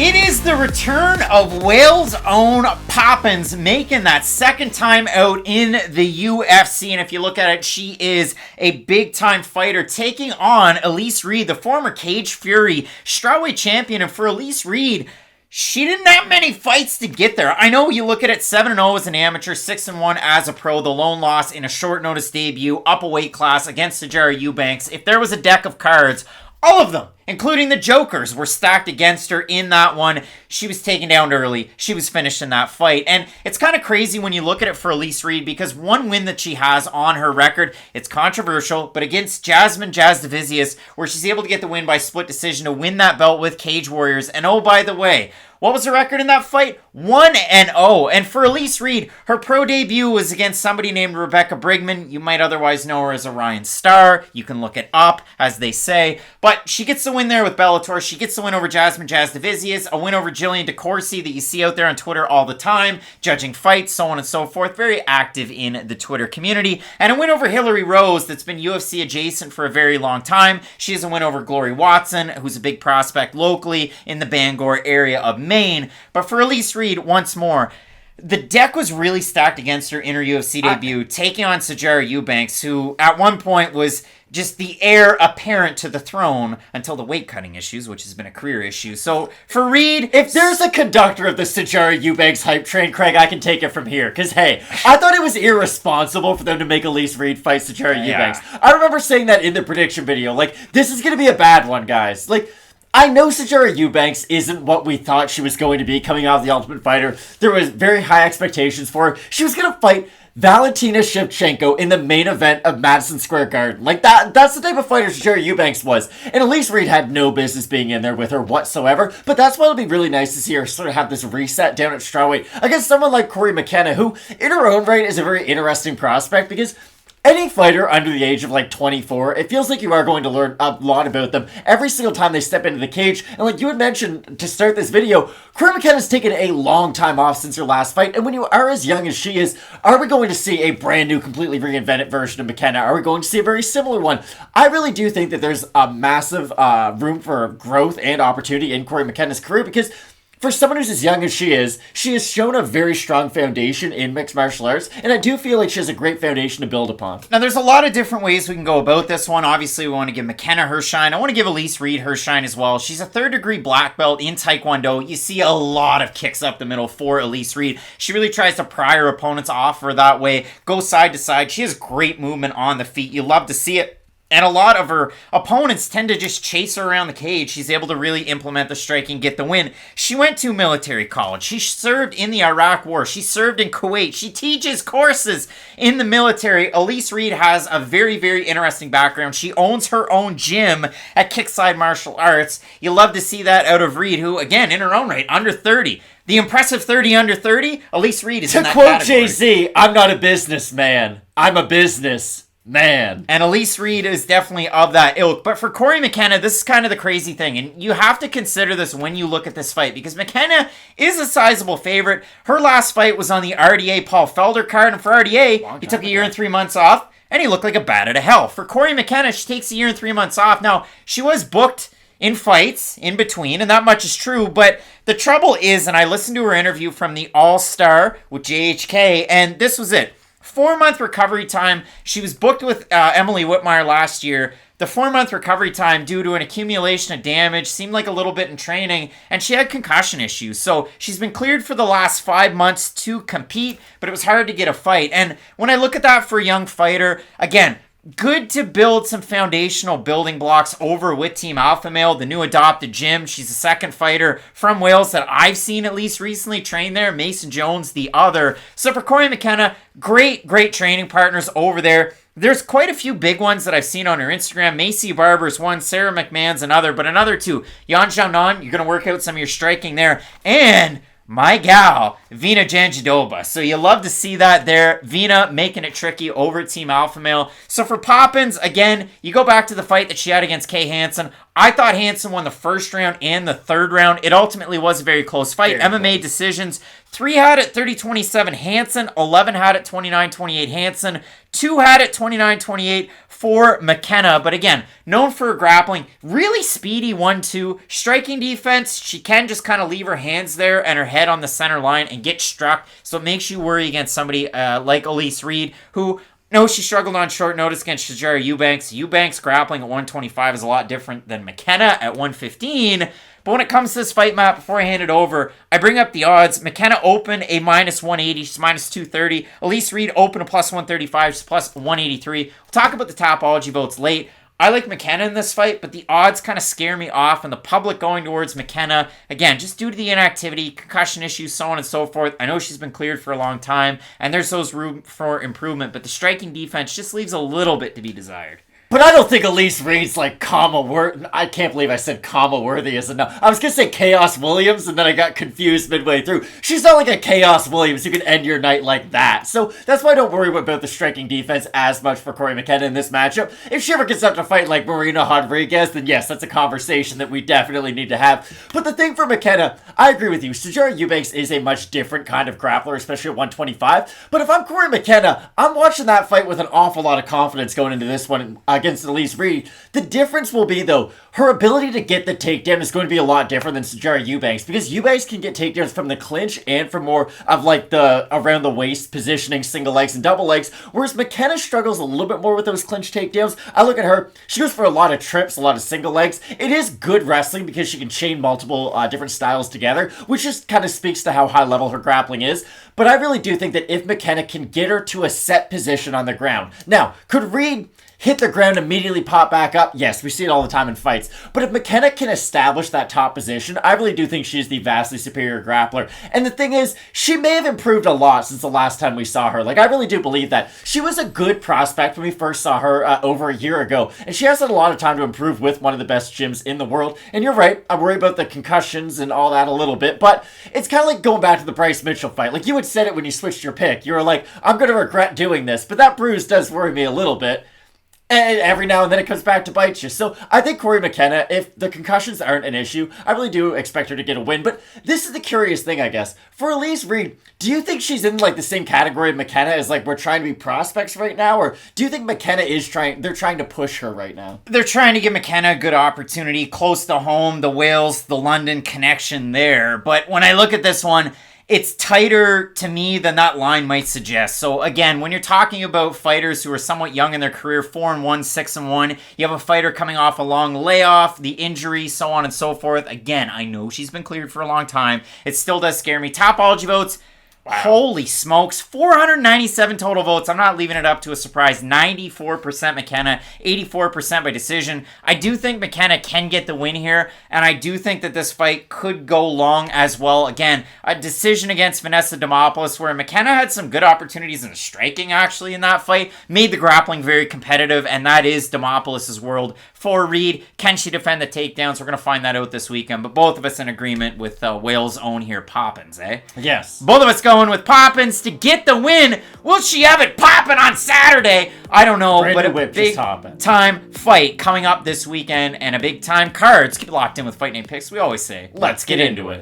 It is the return of Wales' own Poppins, making that second time out in the UFC. And if you look at it, she is a big-time fighter, taking on Elise Reed, the former Cage Fury strawweight champion. And for Elise Reed, she didn't have many fights to get there. I know you look at it, 7-0 as an amateur, 6-1 as a pro. The lone loss in a short-notice debut, up a weight class against Sijara Eubanks. If there was a deck of cards, all of them, including the Jokers, were stacked against her in that one. She was taken down early. She was finished in that fight. And it's kind of crazy when you look at it for Elise Reed, because one win that she has on her record, it's controversial, but against Jasmine Jasudavicius, where she's able to get the win by split decision to win that belt with Cage Warriors. And oh, by the way, what was the record in that fight? 1-0. And for Elise Reed, her pro debut was against somebody named Rebecca Brigman. You might otherwise know her as Orion Star. You can look it up, as they say. But she gets the win there with Bellator. She gets the win over Jasmine Jasudavicius, a win over Jillian DeCourcy that you see out there on Twitter all the time, judging fights, so on and so forth. Very active in the Twitter community. And a win over Hillary Rose that's been UFC adjacent for a very long time. She has a win over Glory Watson, who's a big prospect locally in the Bangor area of Maine. But for Elise Reed, once more, the deck was really stacked against her in her UFC debut, taking on Sijara Eubanks, who at one point was just the heir apparent to the throne until the weight cutting issues, which has been a career issue. So for Reed, if there's a conductor of the Sijara Eubanks hype train, Craig, I can take it from here. Because, hey, I thought it was irresponsible for them to make Elise Reed fight Sijara Eubanks. I remember saying that in the prediction video. Like, this is going to be a bad one, guys. Like, I know Sijara Eubanks isn't what we thought she was going to be coming out of The Ultimate Fighter. There was very high expectations for her. She was going to fight Valentina Shevchenko in the main event of Madison Square Garden. Like, that's the type of fighter Sijara Eubanks was. And Elise Reed had no business being in there with her whatsoever. But that's why it'll be really nice to see her sort of have this reset down at strawweight against someone like Cory McKenna, who in her own right is a very interesting prospect, because any fighter under the age of like 24, it feels like you are going to learn a lot about them every single time they step into the cage. And like you had mentioned to start this video, Cory McKenna's taken a long time off since her last fight. And when you are as young as she is, are we going to see a brand new, completely reinvented version of McKenna? Are we going to see a very similar one? I really do think that there's a massive room for growth and opportunity in Cory McKenna's career, because for someone who's as young as she has shown a very strong foundation in mixed martial arts, and I do feel like she has a great foundation to build upon. Now, there's a lot of different ways we can go about this one. Obviously, we want to give McKenna her shine. I want to give Elise Reed her shine as well. She's a third-degree black belt in Taekwondo. You see a lot of kicks up the middle for Elise Reed. She really tries to pry her opponents off her that way, go side to side. She has great movement on the feet. You love to see it. And a lot of her opponents tend to just chase her around the cage. She's able to really implement the strike and get the win. She went to military college. She served in the Iraq War. She served in Kuwait. She teaches courses in the military. Elise Reed has a very, very interesting background. She owns her own gym at Kickside Martial Arts. You love to see that out of Reed, who, again, in her own right, under 30. The impressive 30 under 30, Elise Reed is in that category. To quote Jay-Z, I'm not a businessman. I'm a business man. And Elise Reed is definitely of that ilk. But for Cory McKenna, this is kind of the crazy thing. And you have to consider this when you look at this fight, because McKenna is a sizable favorite. Her last fight was on the RDA Paul Felder card. And for RDA, he took a year and 3 months off, and he looked like a bat out of hell. For Cory McKenna, she takes a year and 3 months off. Now, she was booked in fights in between, and that much is true. But the trouble is, and I listened to her interview from the All-Star with JHK, and this was it. 4-month recovery time. She was booked with Emily Whitmire last year. The 4-month recovery time due to an accumulation of damage seemed like a little bit in training, and she had concussion issues. So she's been cleared for the last 5 months to compete, but it was hard to get a fight. And when I look at that for a young fighter, again, good to build some foundational building blocks over with Team Alpha Male, the new adopted gym. She's the second fighter from Wales that I've seen at least recently train there. Mason Jones, the other. So for Cory McKenna, great training partners over there. There's quite a few big ones that I've seen on her Instagram. Macy Barber's one, Sarah McMahon's another, but another two. Yan Xiaonan, you're going to work out some of your striking there. And my gal, Vina Janjidova. So you love to see that there. Vina making it tricky over at Team Alpha Male. So for Poppins, again, you go back to the fight that she had against Kay Hansen. I thought Hansen won the first round and the third round. It ultimately was a very close fight. MMA decisions 3 had at 30-27 Hansen, 11 had at 29-28 Hansen, 2 had at 29-28 for McKenna. But again, known for her grappling, really speedy 1-2. Striking defense, she can just kind of leave her hands there and her head on the center line and get struck. So it makes you worry against somebody like Elise Reed, who... No, she struggled on short notice against Shajara Eubanks. Eubanks grappling at 125 is a lot different than McKenna at 115. But when it comes to this fight map, before I hand it over, I bring up the odds. McKenna open a minus 180. She's minus 230. Elise Reed open a plus 135. She's plus 183. We'll talk about the Tapology votes late. I like McKenna in this fight, but the odds kind of scare me off, and the public going towards McKenna, again, just due to the inactivity, concussion issues, so on and so forth. I know she's been cleared for a long time, and there's those room for improvement, but the striking defense just leaves a little bit to be desired. But I don't think Elise Reed's like comma-worthy. I can't believe I said comma-worthy as enough. I was going to say Chaos Williams, and then I got confused midway through. She's not like a Chaos Williams who can end your night like that. So that's why I don't worry about the striking defense as much for Cory McKenna in this matchup. If she ever gets up to fight like Marina Rodriguez, then yes, that's a conversation that we definitely need to have. But the thing for McKenna, I agree with you. Shajara Eubanks is a much different kind of grappler, especially at 125. But if I'm Cory McKenna, I'm watching that fight with an awful lot of confidence going into this one against Elise Reed. The difference will be, though, her ability to get the takedown is going to be a lot different than Shajara Eubanks, because Eubanks can get takedowns from the clinch and from more of like the around the waist positioning, single legs and double legs, whereas McKenna struggles a little bit more with those clinch takedowns. I look at her, she goes for a lot of trips, a lot of single legs. It is good wrestling because she can chain multiple different styles together, which just kind of speaks to how high level her grappling is. But I really do think that if McKenna can get her to a set position on the ground. Now, could Reed hit the ground, immediately pop back up? Yes, we see it all the time in fights. But if McKenna can establish that top position, I really do think she's the vastly superior grappler. And the thing is, she may have improved a lot since the last time we saw her. Like, I really do believe that. She was a good prospect when we first saw her over a year ago. And she has had a lot of time to improve with one of the best gyms in the world. And you're right, I worry about the concussions and all that a little bit. But it's kind of like going back to the Bryce Mitchell fight. Like, you had said it when you switched your pick. You were like, I'm going to regret doing this. But that bruise does worry me a little bit. And every now and then it comes back to bite you. So I think Cory McKenna, if the concussions aren't an issue, I really do expect her to get a win. But this is the curious thing, I guess. For Elise Reed, do you think she's in like the same category of McKenna as like we're trying to be prospects right now? Or do you think McKenna is they're trying to push her right now? They're trying to give McKenna a good opportunity, close to home, the Wales, the London connection there. But when I look at this one, it's tighter to me than that line might suggest. So again, when you're talking about fighters who are somewhat young in their career, 4-1, 6-1, you have a fighter coming off a long layoff, the injury, so on and so forth. Again, I know she's been cleared for a long time. It still does scare me. Tapology votes. Wow. Holy smokes, 497 total votes. I'm not leaving it up to a surprise. 94% McKenna, 84% by decision. I do think McKenna can get the win here, and I do think that this fight could go long as well. Again, a decision against Vanessa Demopoulos, where McKenna had some good opportunities in striking, actually, in that fight. Made the grappling very competitive, and that is Demopoulos' world. For Reed, can she defend the takedowns? We're going to find that out this weekend, but both of us in agreement with Wales' own here, Poppins, eh? Yes. Both of us going with Poppins to get the win. Will she have it popping on Saturday? I don't know, but a big time fight coming up this weekend and a big time cards. Keep locked in with Fight Night Picks. We always say, let's get into it.